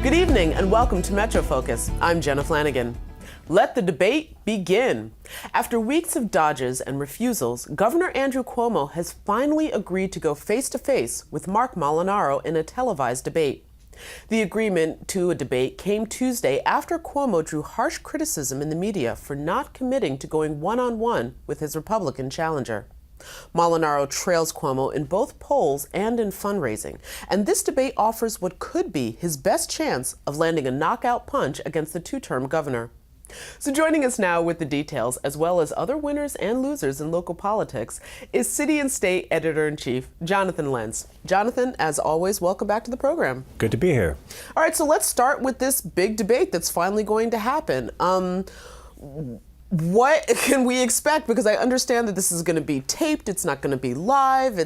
Good evening and welcome to Metro Focus. I'm Jenna Flanagan. Let the debate begin. After weeks of dodges and refusals, Governor Andrew Cuomo has finally agreed to go face-to-face with Marc Molinaro in a televised debate. The agreement to a debate came Tuesday after Cuomo drew harsh criticism in the media for not committing to going one-on-one with his Republican challenger. Molinaro trails Cuomo in both polls and in fundraising, and this debate offers what could be his best chance of landing a knockout punch against the two-term governor. So joining us now with the details, as well as other winners and losers in local politics, is City and State Editor-in-Chief Jonathan Lentz. Jonathan, as always, welcome back to the program. Good to be here. All right, so let's start with this big debate that's finally going to happen. What can we expect? Because I understand that this is going to be taped, it's not going to be live,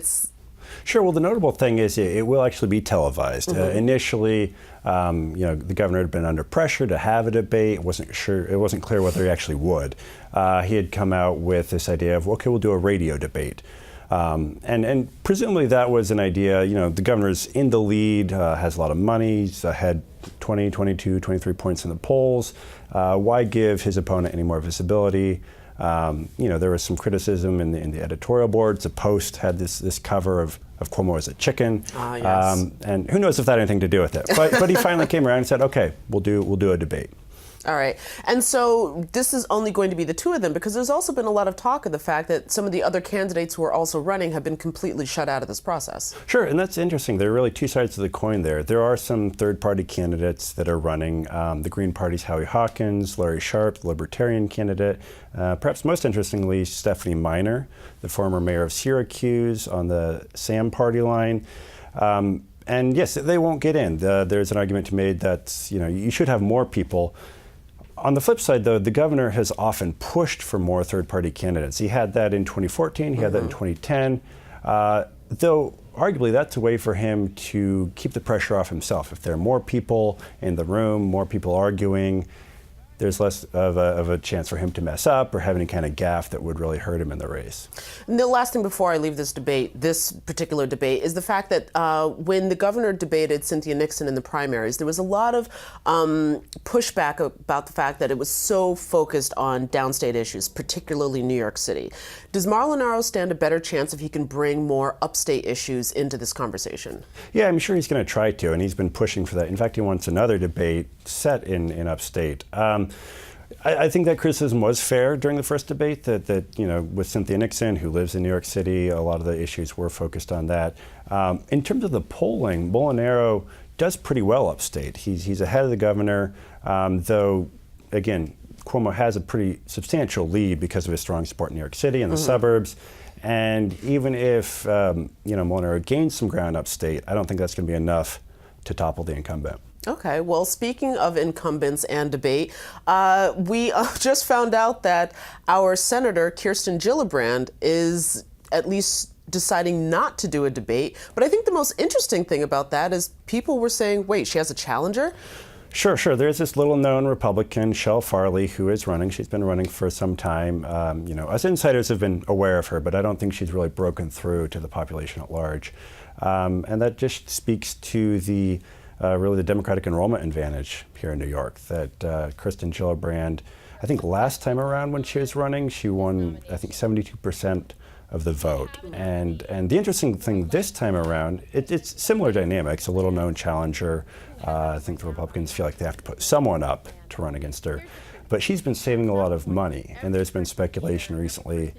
Sure. Well, the notable thing is it will actually be televised. Initially, the governor had been under pressure to have a debate. It wasn't clear whether he actually would. He had come out with this idea of, okay, we'll do a radio debate. And presumably that was an idea, the governor's in the lead, has a lot of money, he's ahead 20, 22, 23 points in the polls. Why give his opponent any more visibility? There was some criticism in the editorial boards. The Post had this cover of Cuomo as a chicken. Yes. And who knows if that had anything to do with it. But he finally came around and said, okay, we'll do a debate. All right. And so this is only going to be the two of them, because there's also been a lot of talk of the fact that some of the other candidates who are also running have been completely shut out of this process. Sure, and that's interesting. There are really two sides of the coin there. There are some third-party candidates that are running. The Green Party's Howie Hawkins, Larry Sharpe, the Libertarian candidate. Perhaps most interestingly, Stephanie Miner, the former mayor of Syracuse, on the Sam party line. And yes, they won't get in. There's an argument made that you should have more people. On the flip side, though, the governor has often pushed for more third-party candidates. He had that in 2014, he had that in 2010, though arguably that's a way for him to keep the pressure off himself. If there are more people in the room, more people arguing, there's less of a chance for him to mess up or have any kind of gaffe that would really hurt him in the race. And the last thing before I leave this particular debate, is the fact that when the governor debated Cynthia Nixon in the primaries, there was a lot of pushback about the fact that it was so focused on downstate issues, particularly New York City. Does Molinaro stand a better chance if he can bring more upstate issues into this conversation? Yeah, I'm sure he's going to try to, and he's been pushing for that. In fact, he wants another debate set in upstate. I think that criticism was fair during the first debate, that with Cynthia Nixon, who lives in New York City, a lot of the issues were focused on that. In terms of the polling, Molinaro does pretty well upstate. He's ahead of the governor, though, again, Cuomo has a pretty substantial lead because of his strong support in New York City and the suburbs. And even if Molinaro gains some ground upstate, I don't think that's going to be enough to topple the incumbent. Okay, well, speaking of incumbents and debate, we just found out that our Senator Kirsten Gillibrand is at least deciding not to do a debate. But I think the most interesting thing about that is people were saying, wait, she has a challenger? Sure. There's this little-known Republican, Chelle Farley, who is running. She's been running for some time. Us insiders have been aware of her, but I don't think she's really broken through to the population at large. And that just speaks to the Democratic enrollment advantage here in New York, that Kirsten Gillibrand, I think last time around when she was running, she won, I think, 72% of the vote. And the interesting thing this time around, it's similar dynamics, a little-known challenger. I think the Republicans feel like they have to put someone up to run against her. But she's been saving a lot of money, and there's been speculation recently.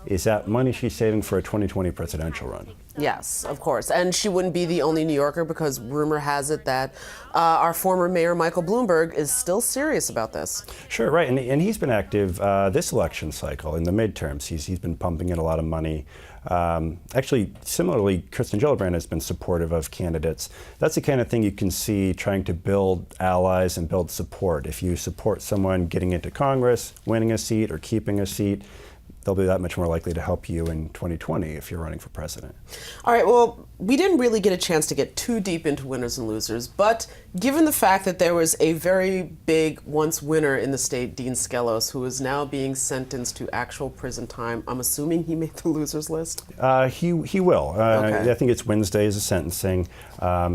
Is that money she's saving for a 2020 presidential run? Yes, of course. And she wouldn't be the only New Yorker, because rumor has it that our former mayor, Michael Bloomberg, is still serious about this. Sure, right. And he's been active this election cycle in the midterms. He's been pumping in a lot of money. Actually, similarly, Kirsten Gillibrand has been supportive of candidates. That's the kind of thing you can see trying to build allies and build support. If you support someone getting into Congress, winning a seat, or keeping a seat, they'll be that much more likely to help you in 2020 if you're running for president. All right, well, we didn't really get a chance to get too deep into winners and losers, but given the fact that there was a very big once winner in the state, Dean Skelos, who is now being sentenced to actual prison time, I'm assuming he made the losers list? He will. Okay. I think it's Wednesday is the sentencing.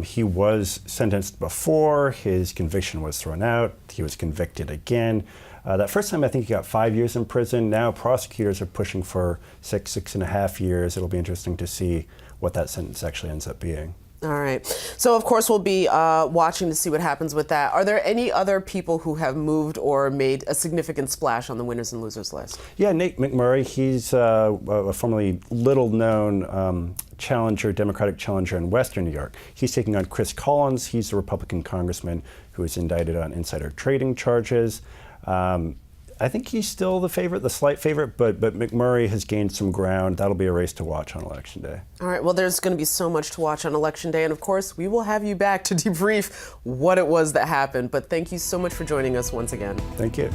He was sentenced before. His conviction was thrown out. He was convicted again. That first time, I think he got 5 years in prison. Now prosecutors are pushing for 6.5 years. It'll be interesting to see what that sentence actually ends up being. All right. So, of course, we'll be watching to see what happens with that. Are there any other people who have moved or made a significant splash on the winners and losers list? Yeah, Nate McMurray, he's a formerly little-known challenger, Democratic challenger in Western New York. He's taking on Chris Collins. He's a Republican congressman who is indicted on insider trading charges. I think he's still the favorite, the slight favorite, but McMurray has gained some ground. That'll be a race to watch on Election Day. All right, well, there's going to be so much to watch on Election Day, and of course, we will have you back to debrief what it was that happened. But thank you so much for joining us once again. Thank you.